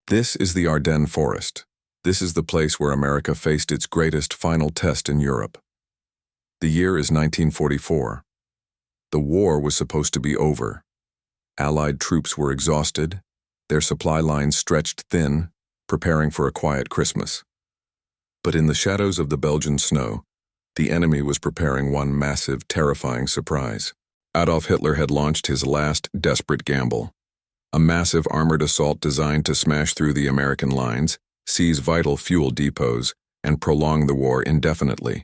This is the Ardennes Forest. This is the place where America faced its greatest final test in Europe. The year is 1944. The war was supposed to be over. Allied troops were exhausted, their supply lines stretched thin, preparing for a quiet Christmas. But in the shadows of the Belgian snow, the enemy was preparing one massive, terrifying surprise. Adolf Hitler had launched his last desperate gamble. A massive armored assault designed to smash through the American lines, seize vital fuel depots, and prolong the war indefinitely.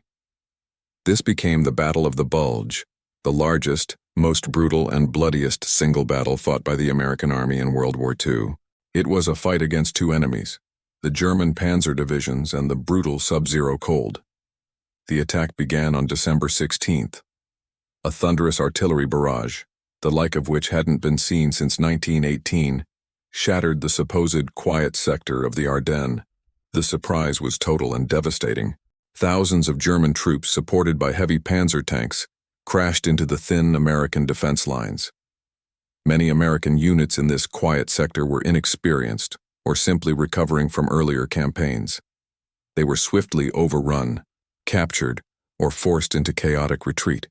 This became the Battle of the Bulge, the largest, most brutal and bloodiest single battle fought by the American Army in World War II. It was a fight against two enemies, the German panzer divisions and the brutal sub-zero cold. The attack began on December 16th. A thunderous artillery barrage, the like of which hadn't been seen since 1918, shattered the supposed quiet sector of the Ardennes. The surprise was total and devastating. Thousands of German troops, supported by heavy panzer tanks, crashed into the thin American defense lines. Many American units in this quiet sector were inexperienced or simply recovering from earlier campaigns. They were swiftly overrun, captured, or forced into chaotic retreat.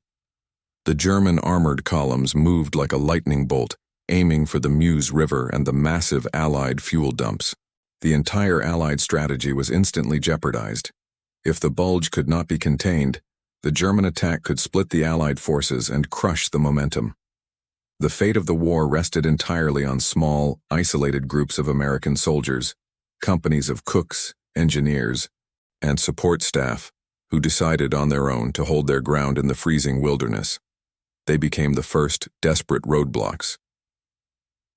The German armored columns moved like a lightning bolt, aiming for the Meuse River and the massive Allied fuel dumps. The entire Allied strategy was instantly jeopardized. If the Bulge could not be contained, the German attack could split the Allied forces and crush the momentum. The fate of the war rested entirely on small, isolated groups of American soldiers, companies of cooks, engineers, and support staff who decided on their own to hold their ground in the freezing wilderness. They became the first desperate roadblocks.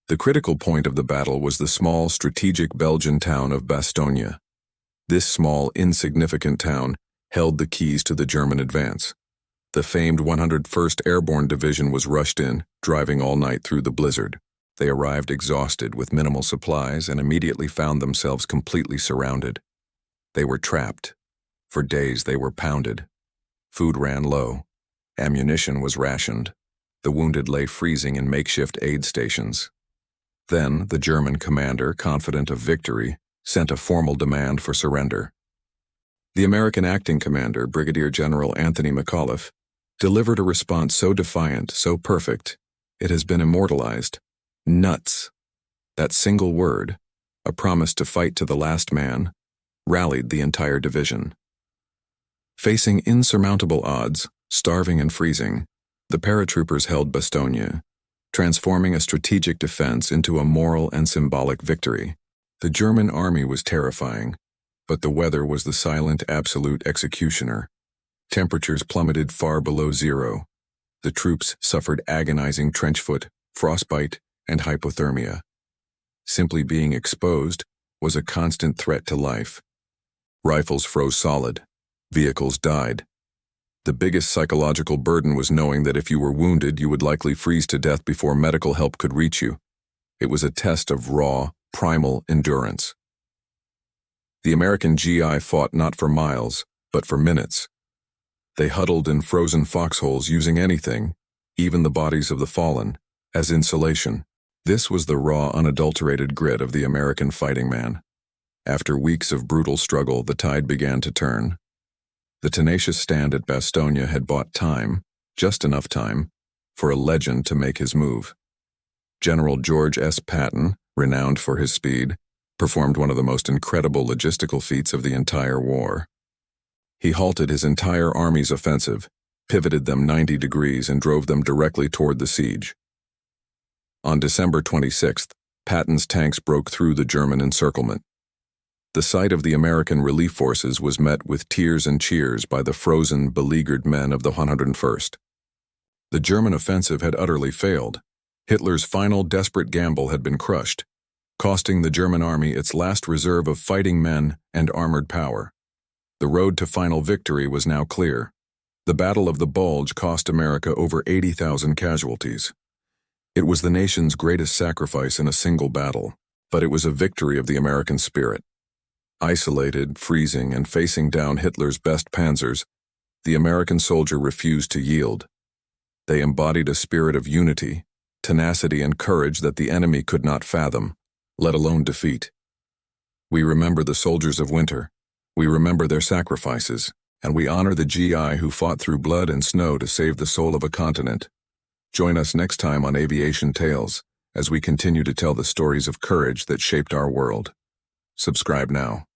The critical point of the battle was the small, strategic Belgian town of Bastogne. This small, insignificant town held the keys to the German advance. The famed 101st Airborne Division was rushed in, driving all night through the blizzard. They arrived exhausted with minimal supplies and immediately found themselves completely surrounded. They were trapped. For days they were pounded. Food ran low. Ammunition was rationed. The wounded lay freezing in makeshift aid stations. Then the German commander, confident of victory, sent a formal demand for surrender. The American acting commander, Brigadier General Anthony McAuliffe, delivered a response so defiant, so perfect, it has been immortalized. Nuts. That single word, a promise to fight to the last man, rallied the entire division. Facing insurmountable odds, starving and freezing, the paratroopers held Bastogne, transforming a strategic defense into a moral and symbolic victory. The German army was terrifying, but the weather was the silent, absolute executioner. Temperatures plummeted far below zero. The troops suffered agonizing trenchfoot, frostbite, and hypothermia. Simply being exposed was a constant threat to life. Rifles froze solid. Vehicles died. The biggest psychological burden was knowing that if you were wounded, you would likely freeze to death before medical help could reach you. It was a test of raw, primal endurance. The American G.I. fought not for miles, but for minutes. They huddled in frozen foxholes using anything, even the bodies of the fallen, as insulation. This was the raw, unadulterated grit of the American fighting man. After weeks of brutal struggle, the tide began to turn. The tenacious stand at Bastogne had bought time, just enough time, for a legend to make his move. General George S. Patton, renowned for his speed, performed one of the most incredible logistical feats of the entire war. He halted his entire army's offensive, pivoted them 90 degrees, and drove them directly toward the siege. On December 26th, Patton's tanks broke through the German encirclement. The sight of the American relief forces was met with tears and cheers by the frozen, beleaguered men of the 101st. The German offensive had utterly failed. Hitler's final desperate gamble had been crushed, costing the German army its last reserve of fighting men and armored power. The road to final victory was now clear. The Battle of the Bulge cost America over 80,000 casualties. It was the nation's greatest sacrifice in a single battle, but it was a victory of the American spirit. Isolated, freezing, and facing down Hitler's best panzers, the American soldier refused to yield. They embodied a spirit of unity, tenacity, and courage that the enemy could not fathom, let alone defeat. We remember the soldiers of winter. We remember their sacrifices, and we honor the GI who fought through blood and snow to save the soul of a continent. Join us next time on Aviation Tales as we continue to tell the stories of courage that shaped our world. Subscribe now.